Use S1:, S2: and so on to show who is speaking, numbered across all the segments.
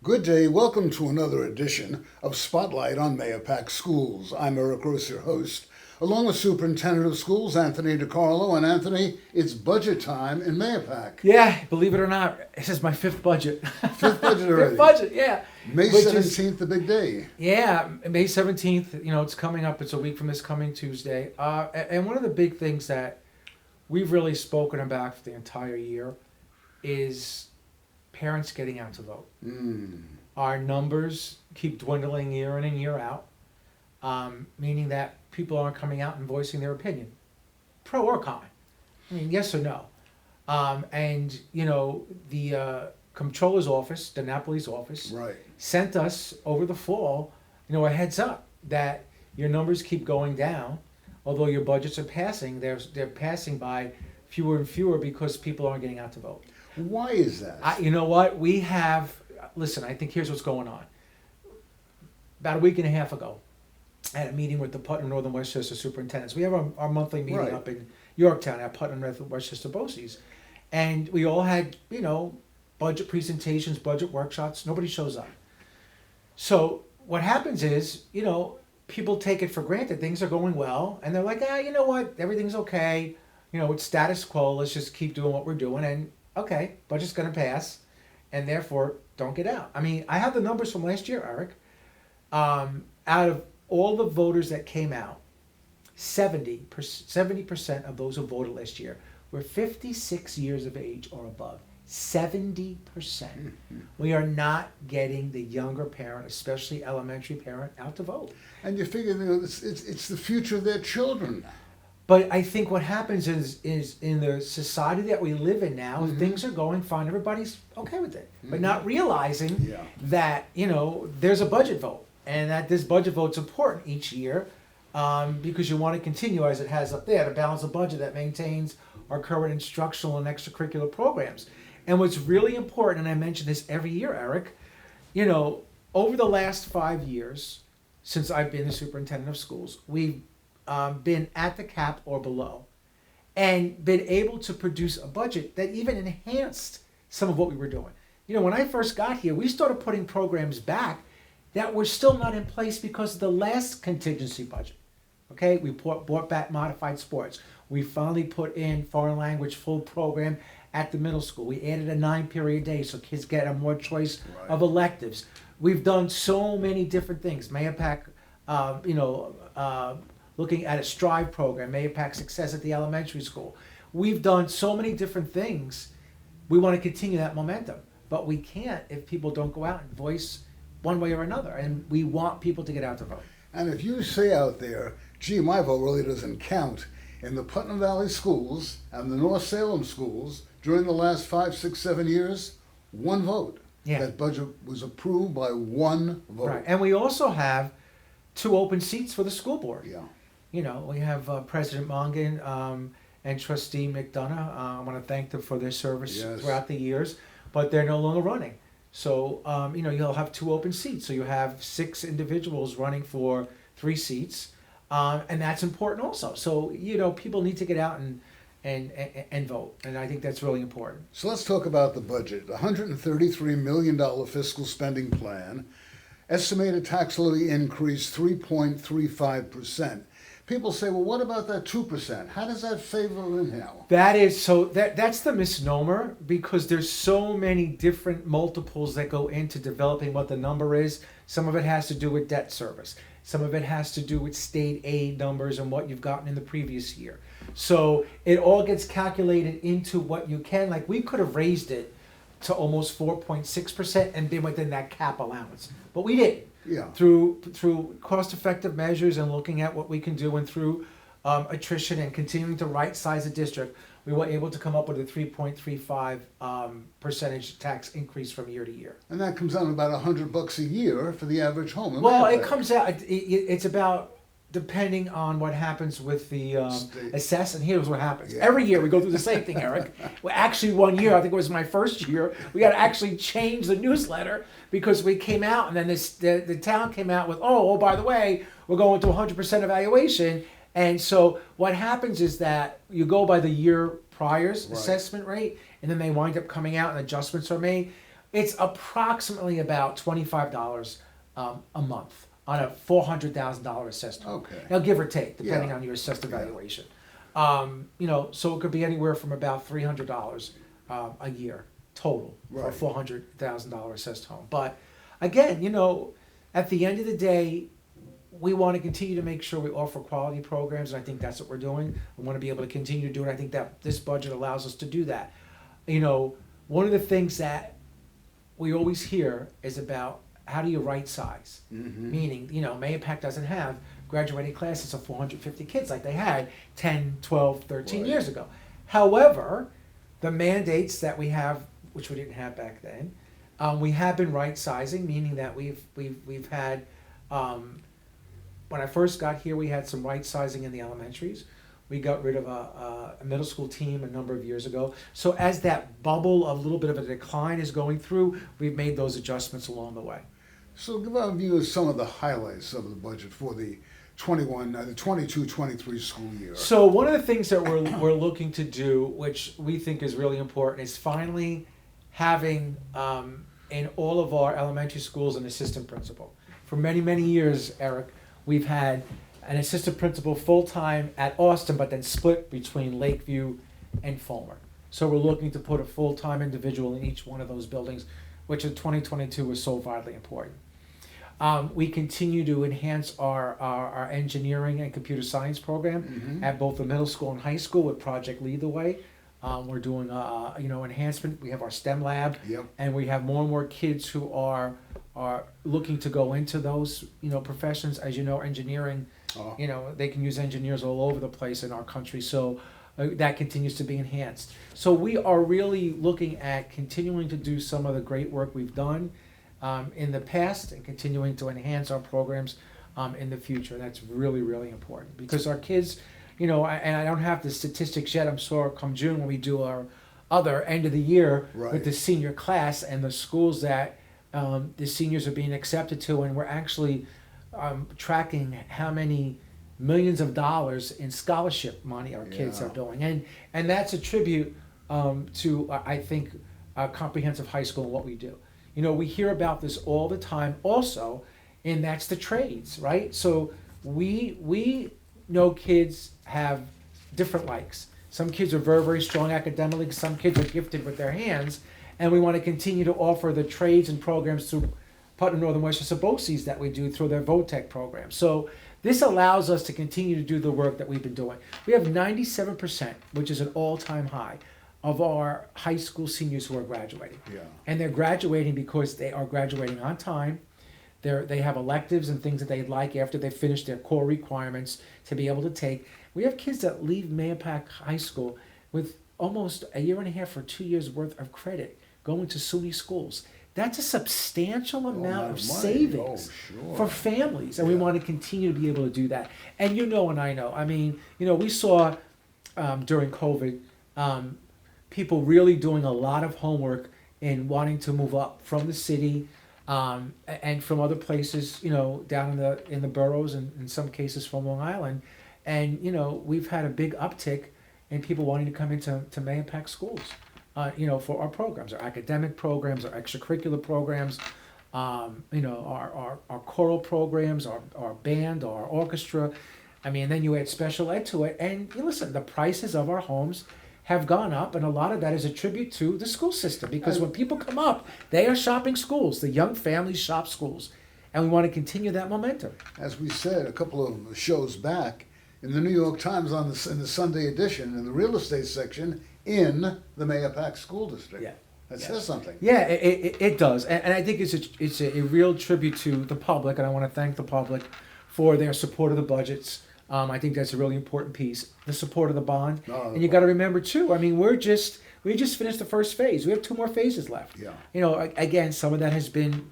S1: Good day. Welcome to another edition of Spotlight on Mahopac Schools. I'm Eric Gross, your host, along with Superintendent of Schools Anthony DiCarlo. And Anthony, it's budget time in Mahopac.
S2: Yeah, believe it or not, this is my fifth budget.
S1: Fifth budget already.
S2: Fifth budget, yeah.
S1: May 17th, the big day.
S2: Yeah, May 17th, it's coming up. It's a week from this coming Tuesday. And one of the big things that we've really spoken about for the entire year is parents getting out to vote. Our numbers keep dwindling year in and year out, meaning that people aren't coming out and voicing their opinion, pro or con. I mean, yes or no. And the comptroller's office, the Napoli's office,
S1: Right.
S2: sent us over the fall, a heads up that your numbers keep going down. Although your budgets are passing, they're passing by fewer and fewer because people aren't getting out to vote.
S1: Why is that?
S2: You know what? Listen, I think here's what's going on. About a week and a half ago, I had a meeting with the Putnam Northern Westchester superintendents. We have our monthly meeting
S1: Right.
S2: up in Yorktown at Putnam Northern Westchester BOCES. And we all had, budget presentations, budget workshops. Nobody shows up. So what happens is, people take it for granted. Things are going well. And they're like, you know what? Everything's okay. It's status quo. Let's just keep doing what we're doing. And okay, budget's going to pass, and therefore don't get out. I mean, I have the numbers from last year, Eric. Out of all the voters that came out, 70% of those who voted last year were 56 years of age or above. 70%. We are not getting the younger parent, especially elementary parent, out to vote.
S1: And you figure it's the future of their children.
S2: But I think what happens is in the society that we live in now, things are going fine. Everybody's okay with it, but not realizing that there's a budget vote, and that this budget vote's important each year because you want to continue, as it has up there, to balance a budget that maintains our current instructional and extracurricular programs. And what's really important, and I mention this every year, Eric, over the last 5 years since I've been the superintendent of schools, we've been at the cap or below, and been able to produce a budget that even enhanced some of what we were doing. When I first got here, we started putting programs back that were still not in place because of the last contingency budget. Okay, we brought back modified sports. We finally put in foreign language full program at the middle school. We added a 9-period day so kids get a more choice of electives. We've done so many different things. Mahopac, looking at a Strive program, Mahopac Success at the elementary school. We've done so many different things. We want to continue that momentum, but we can't if people don't go out and voice one way or another. And we want people to get out to vote.
S1: And if you say out there, gee, my vote really doesn't count, in the Putnam Valley schools and the North Salem schools, during the last 5, 6, 7 years, one vote.
S2: Yeah.
S1: That budget was approved by one vote.
S2: Right. And we also have 2 open seats for the school board.
S1: Yeah.
S2: We have President Mongan and Trustee McDonough. I want to thank them for their service throughout the years, but they're no longer running. So, you'll have 2 open seats. So you have 6 individuals running for 3 seats, and that's important also. So, people need to get out and vote, and I think that's really important.
S1: So let's talk about the budget. The $133 million fiscal spending plan, estimated tax levy increase 3.35%. People say, well, what about that 2%? How does that favor in now?
S2: That's the misnomer, because there's so many different multiples that go into developing what the number is. Some of it has to do with debt service. Some of it has to do with state aid numbers and what you've gotten in the previous year. So it all gets calculated into what you can. Like, we could have raised it to almost 4.6% and been within that cap allowance, but we didn't.
S1: Yeah.
S2: Through cost-effective measures and looking at what we can do, and through attrition and continuing to right-size the district, we were able to come up with a 3.35 percentage tax increase from year to year.
S1: And that comes out to about $100 a year for the average home.
S2: Well, it comes out. It's about, depending on what happens with the assess, and here's what happens.
S1: Yeah.
S2: Every year we go through the same thing, Eric. Well, actually, one year, I think it was my first year, we got to actually change the newsletter because we came out, and then the town came out with, by the way, we're going to 100% evaluation. And so what happens is that you go by the year prior's assessment rate, and then they wind up coming out and adjustments are made. It's approximately about $25 a month on a $400,000 assessed home.
S1: Okay.
S2: Now, give or take, depending
S1: Yeah.
S2: on your assessed
S1: Yeah.
S2: evaluation. So it could be anywhere from about $300 a year total for a
S1: Right.
S2: $400,000 assessed home. But again, at the end of the day, we want to continue to make sure we offer quality programs, and I think that's what we're doing. We want to be able to continue to do it. I think that this budget allows us to do that. One of the things that we always hear is about how do you right size?
S1: Mm-hmm.
S2: Meaning, Mayapack doesn't have graduating classes of 450 kids like they had 10, 12, 13
S1: Right.
S2: years ago. However, the mandates that we have, which we didn't have back then, we have been right sizing, meaning that we've had, when I first got here, we had some right sizing in the elementaries. We got rid of a middle school team a number of years ago. So as that bubble of a little bit of a decline is going through, we've made those adjustments along the way.
S1: So give our viewers some of the highlights of the budget for the 22-23 school year.
S2: So one of the things that we're looking to do, which we think is really important, is finally having in all of our elementary schools an assistant principal. For many, many years, Eric, we've had an assistant principal full-time at Austin, but then split between Lakeview and Fulmer. So we're looking to put a full-time individual in each one of those buildings, which in 2022 was so vitally important. We continue to enhance our engineering and computer science program
S1: Mm-hmm.
S2: at both the middle school and high school with Project Lead the Way. We're doing enhancement. We have our STEM lab,
S1: Yep.
S2: and we have more and more kids who are looking to go into those professions. As you know, engineering,
S1: Oh.
S2: they can use engineers all over the place in our country. So that continues to be enhanced. So we are really looking at continuing to do some of the great work we've done in the past and continuing to enhance our programs in the future. That's really, really important because our kids, and I don't have the statistics yet. I'm sure come June when we do our other end of the year
S1: Right.
S2: with the senior class and the schools that the seniors are being accepted to, and we're actually tracking how many millions of dollars in scholarship money our kids
S1: Yeah.
S2: are doing, and that's a tribute to I think comprehensive high school and what we do. We hear about this all the time also, and that's the trades, right? So we know kids have different likes. Some kids are very, very strong academically, some kids are gifted with their hands, and we want to continue to offer the trades and programs through Putnam Northern Westchester BOCES that we do through their VOTEC program. So this allows us to continue to do the work that we've been doing. We have 97%, which is an all-time high, of our high school seniors who are graduating.
S1: Yeah.
S2: And they're graduating because they are graduating on time. They have electives and things that they'd like after they finish their core requirements to be able to take. We have kids that leave Mayapack High School with almost a year and a half or 2 years worth of credit going to SUNY schools. That's a substantial amount of
S1: money.
S2: savings
S1: Oh, sure.
S2: for families, and we
S1: Yeah.
S2: want to continue to be able to do that. And and I know, we saw during COVID, people really doing a lot of homework and wanting to move up from the city and from other places, down in the boroughs and in some cases from Long Island. And, we've had a big uptick in people wanting to come into Mayapack schools, for our programs, our academic programs, our extracurricular programs, our choral programs, our band, our orchestra. Then you add special ed to it. And listen, the prices of our homes have gone up, and a lot of that is a tribute to the school system, because when people come up, they are shopping schools. The young families shop schools, and we want to continue that momentum.
S1: As we said a couple of shows back, in the New York Times in the Sunday edition, in the real estate section, in the Mayapack School District.
S2: Yeah.
S1: That says something.
S2: Yeah, it does, and I think it's a real tribute to the public, and I want to thank the public for their support of the budgets. I think that's a really important piece, the support of the bond. And you got to remember too, we just finished the first phase. We have 2 more phases left.
S1: Yeah.
S2: Again, some of that has been,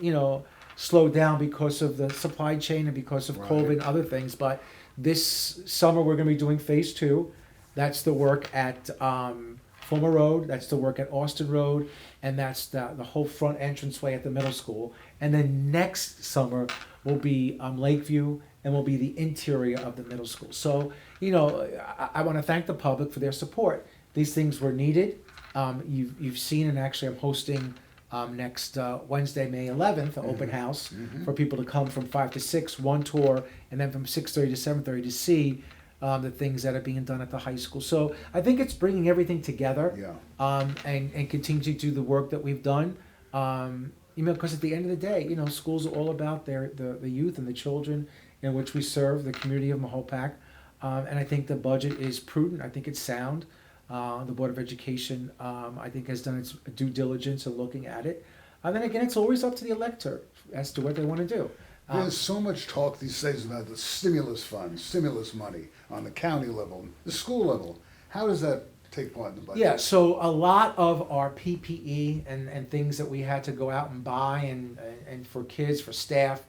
S2: slowed down because of the supply chain and because of COVID and other things. But this summer we're going to be doing phase 2. That's the work at Fulmer Road. That's the work at Austin Road. And that's the whole front entranceway at the middle school. And then next summer will be Lakeview, and will be the interior of the middle school. So, I want to thank the public for their support. These things were needed. You've seen, and actually I'm hosting next Wednesday, May 11th, an open house for people to come from 5 to 6, one tour, and then from 6:30 to 7:30 to see the things that are being done at the high school. So I think it's bringing everything together, and continue to do the work that we've done. Because at the end of the day, schools are all about the youth and the children in which we serve, the community of Mahopac. And I think the budget is prudent. I think it's sound. The Board of Education, I think, has done its due diligence in looking at it. And then again, it's always up to the elector as to what they want to do.
S1: There's so much talk these days about the stimulus funds, stimulus money on the county level, the school level. How does that take part in the budget?
S2: Yeah, so a lot of our PPE and things that we had to go out and buy and for kids, for staff,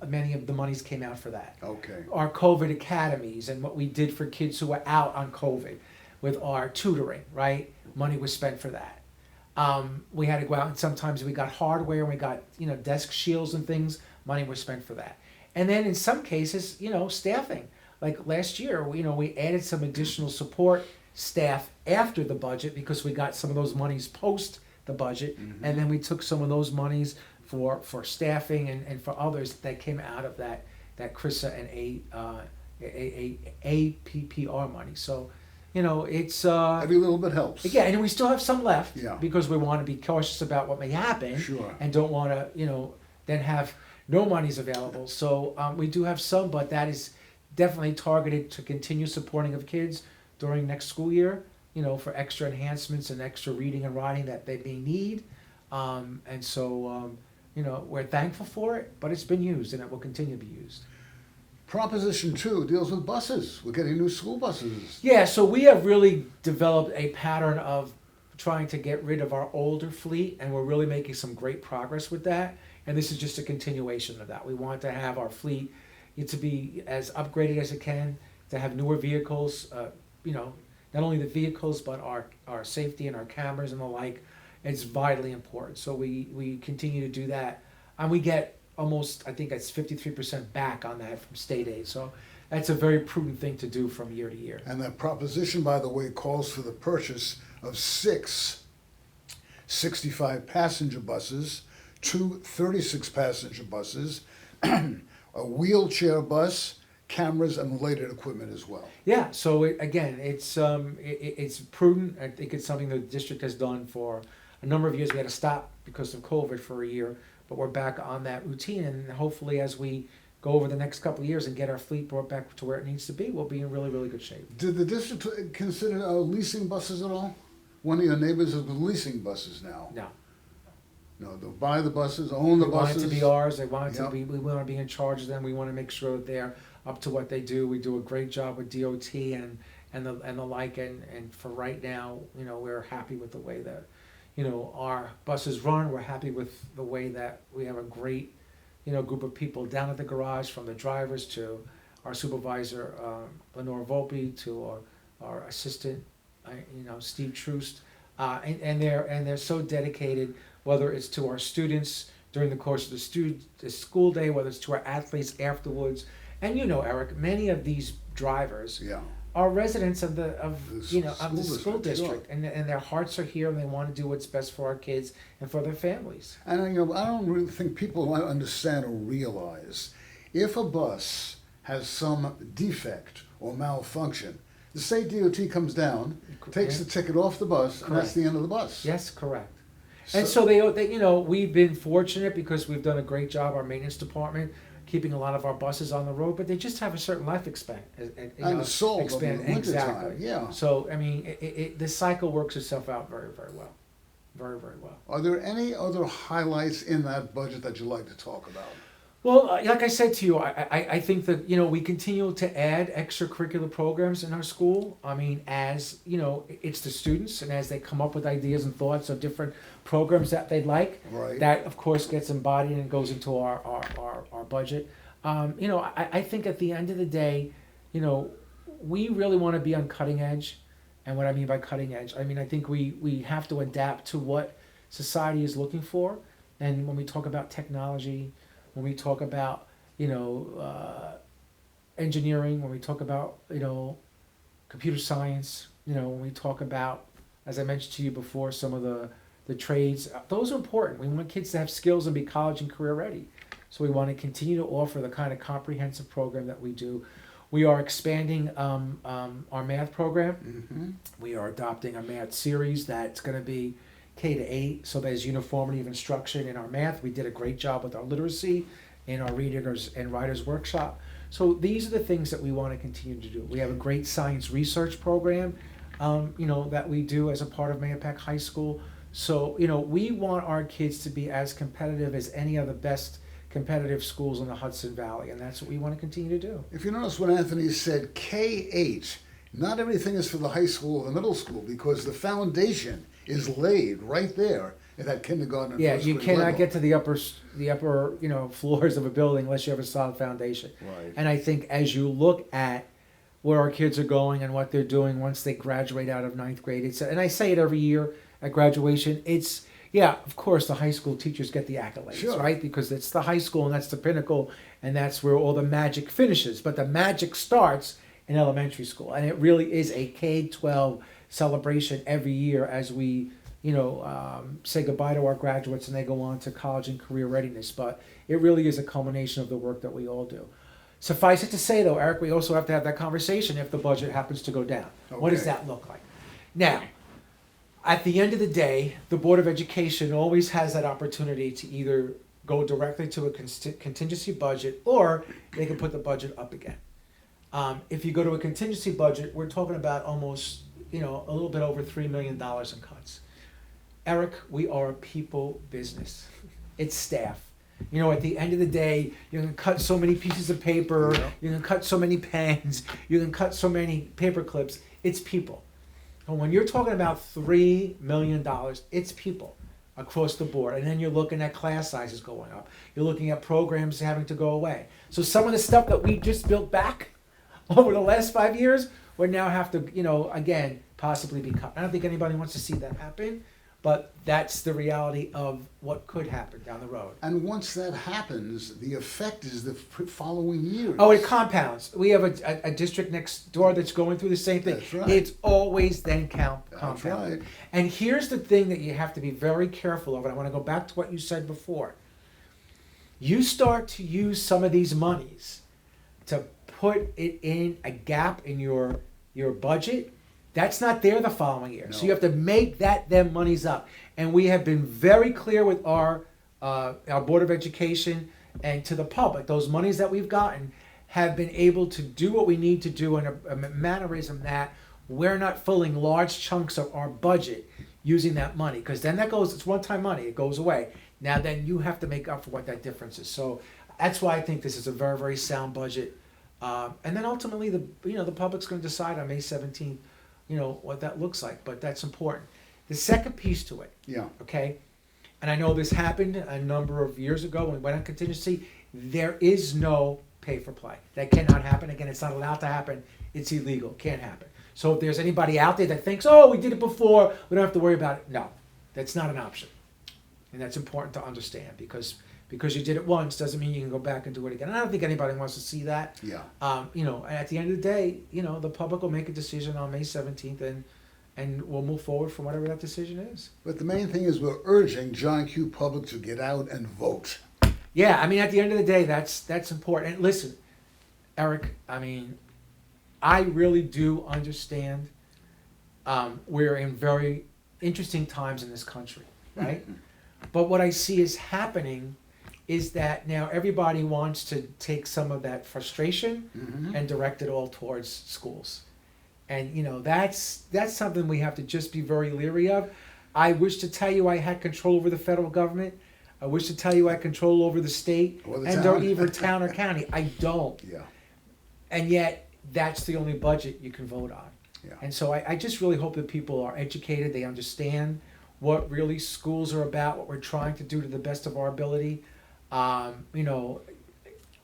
S2: many of the monies came out for that.
S1: Okay.
S2: Our COVID academies and what we did for kids who were out on COVID with our tutoring, right? Money was spent for that. We had to go out and sometimes we got hardware and we got, desk shields and things. Money was spent for that. And then in some cases, staffing. Like last year, we added some additional support staff after the budget because we got some of those monies post the budget. And then we took some of those monies for staffing and for others that came out of that CRISA and APPR money. So, it's
S1: every little bit helps.
S2: Yeah, and we still have some left because we want to be cautious about what may happen.
S1: Sure.
S2: And don't want to, then have no monies available. So we do have some, but that is definitely targeted to continue supporting of kids during next school year, for extra enhancements and extra reading and writing that they may need. And so, we're thankful for it, but it's been used and it will continue to be used.
S1: Proposition 2 deals with buses. We're getting new school buses.
S2: Yeah, so we have really developed a pattern of trying to get rid of our older fleet, and we're really making some great progress with that. And this is just a continuation of that. We want to have our fleet to be as upgraded as it can, to have newer vehicles, not only the vehicles, but our safety and our cameras and the like. It's vitally important. So we continue to do that. And we get almost, I think that's 53% back on that from state aid. So that's a very prudent thing to do from year to year.
S1: And that proposition, by the way, calls for the purchase of 6 65-passenger buses, 2 36-passenger buses, a wheelchair bus, cameras, and related equipment as well.
S2: Yeah, so it's prudent. I think it's something the district has done for a number of years. We had to stop because of COVID for a year, but we're back on that routine, and hopefully as we go over the next couple of years and get our fleet brought back to where it needs to be, we'll be in really, really good shape.
S1: Did the district consider leasing buses at all? One of your neighbors is leasing buses now.
S2: No.
S1: No, they'll buy the buses, own the
S2: They
S1: buses.
S2: want it to be ours. They want it to
S1: Yep.
S2: be. We want to be in charge of them. We want to make sure that they're up to what they do. We do a great job with DOT and the like. And for right now, we're happy with the way that our buses run. We're happy with the way that we have a great group of people down at the garage, from the drivers to our supervisor Lenore Volpe to our assistant Steve Troost, and they're so dedicated. Whether it's to our students during the course of the school day, whether it's to our athletes afterwards. And Eric, many of these drivers are residents of the school district,
S1: sure.
S2: and their hearts are here, and they want to do what's best for our kids and for their families.
S1: And I don't really think people understand or realize if a bus has some defect or malfunction, the state DOT comes down, takes the ticket off the bus, and that's the end of the bus.
S2: Yes, correct. And so they we've been fortunate because we've done a great job, our maintenance department, keeping a lot of our buses on the road, but they just have a certain life expand.
S1: And sold in the wintertime, yeah.
S2: So, the cycle works itself out very, very well. Very, very well.
S1: Are there any other highlights in that budget that you'd like to talk about?
S2: Well, like I said to you, I think that, we continue to add extracurricular programs in our school. As, it's the students, and as they come up with ideas and thoughts of different programs that they'd like,
S1: right.
S2: That, of course, gets embodied and goes into our budget. I think at the end of the day, we really want to be on cutting edge. And what I mean by cutting edge, I think we have to adapt to what society is looking for. And when we talk about technology, when we talk about, engineering, when we talk about, computer science, when we talk about, as I mentioned to you before, some of the the trades. Those are important. We want kids to have skills and be college and career ready. So we want to continue to offer the kind of comprehensive program that we do. We are expanding our math program.
S1: Mm-hmm.
S2: We are adopting a math series that's going to be K to 8, so there's uniformity of instruction in our math. We did a great job with our literacy in our readers and writers workshop. So these are the things that we want to continue to do. We have a great science research program, that we do as a part of Mahopac High School. So, we want our kids to be as competitive as any of the best competitive schools in the Hudson Valley, and that's what we want to continue to do.
S1: If you notice what Anthony said, K-8, not everything is for the high school or the middle school, because the foundation is laid right there in that kindergarten and
S2: Yeah,
S1: first
S2: you
S1: grade
S2: cannot
S1: level.
S2: get to the upper floors of a building unless you have a solid foundation.
S1: Right.
S2: And I think as you look at where our kids are going and what they're doing once they graduate out of ninth grade, and I say it every year at graduation, of course the high school teachers get the accolades,
S1: Sure.
S2: right? Because it's the high school and that's the pinnacle and that's where all the magic finishes. But the magic starts in elementary school, and it really is a K-12 celebration every year as we say goodbye to our graduates and they go on to college and career readiness. But it really is a culmination of the work that we all do. Suffice it to say, though, Eric, we also have to have that conversation if the budget happens to go down. What does
S1: Okay.
S2: that look like? Now, at the end of the day, the Board of Education always has that opportunity to either go directly to a contingency budget, or they can put the budget up again. If you go to a contingency budget, we're talking about almost, a little bit over $3 million in cuts. Eric, we are a people business. It's staff. At the end of the day, you can cut so many pieces of paper,
S1: Yeah.
S2: you can cut so many pens, you can cut so many paper clips. It's people. And when you're talking about $3 million, it's people across the board. And then you're looking at class sizes going up. You're looking at programs having to go away. So some of the stuff that we just built back over the last 5 years would now have to, again, possibly be cut. I don't think anybody wants to see that happen, but that's the reality of what could happen down the road.
S1: And once that happens, the effect is the following years.
S2: Oh, it compounds. We have a district next door that's going through the same thing.
S1: That's right.
S2: It's always then
S1: That's
S2: compounded.
S1: right.
S2: And here's the thing that you have to be very careful of, and I want to go back to what you said before. You start to use some of these monies to put it in a gap in your budget. That's not there the following year.
S1: No.
S2: So you have to make them monies up. And we have been very clear with our Board of Education and to the public. Those monies that we've gotten have been able to do what we need to do in a mannerism that we're not filling large chunks of our budget using that money. Because then it's one-time money. It goes away. Now then you have to make up for what that difference is. So that's why I think this is a very, very sound budget. And then ultimately the public's going to decide on May 17th what that looks like, but that's important. The second piece to it,
S1: Yeah.
S2: okay, and I know this happened a number of years ago when we went on contingency, there is no pay for play. That cannot happen. Again, it's not allowed to happen. It's illegal. Can't happen. So if there's anybody out there that thinks, we did it before, we don't have to worry about it. No, that's not an option. And that's important to understand because you did it once doesn't mean you can go back and do it again. And I don't think anybody wants to see that.
S1: Yeah.
S2: And at the end of the day, the public will make a decision on May 17th and we'll move forward from whatever that decision is.
S1: But the main thing is we're urging John Q. public to get out and vote.
S2: Yeah, at the end of the day, that's important. And listen, Eric, I really do understand we're in very interesting times in this country, right? But what I see is happening is that now everybody wants to take some of that frustration and direct it all towards schools. And, that's something we have to just be very leery of. I wish to tell you I had control over the federal government. I wish to tell you I had control over the state
S1: Or the
S2: and
S1: town.
S2: or even town or county. I don't.
S1: Yeah.
S2: And yet, that's the only budget you can vote on.
S1: Yeah.
S2: And so I just really hope that people are educated, they understand what really schools are about, what we're trying to do to the best of our ability.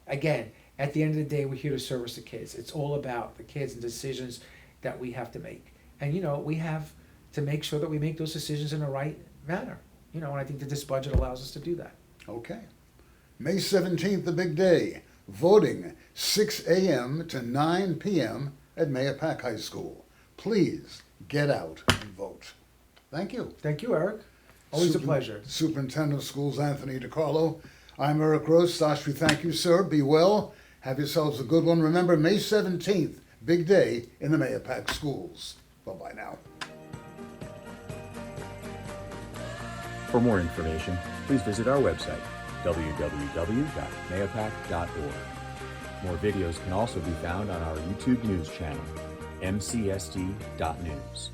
S2: Again, at the end of the day, we're here to service the kids. It's all about the kids and decisions that we have to make. And, we have to make sure that we make those decisions in the right manner. And I think that this budget allows us to do that.
S1: Okay. May 17th, the big day. Voting 6 a.m. to 9 p.m. at Mahopac High School. Please get out and vote. Thank you.
S2: Thank you, Eric. Always a pleasure.
S1: Superintendent of Schools Anthony DiCarlo. I'm Eric Rose. We thank you, sir. Be well. Have yourselves a good one. Remember, May 17th, big day in the Mahopac schools. Bye-bye now.
S3: For more information, please visit our website, www.mahopac.org. More videos can also be found on our YouTube news channel, MCSD.news.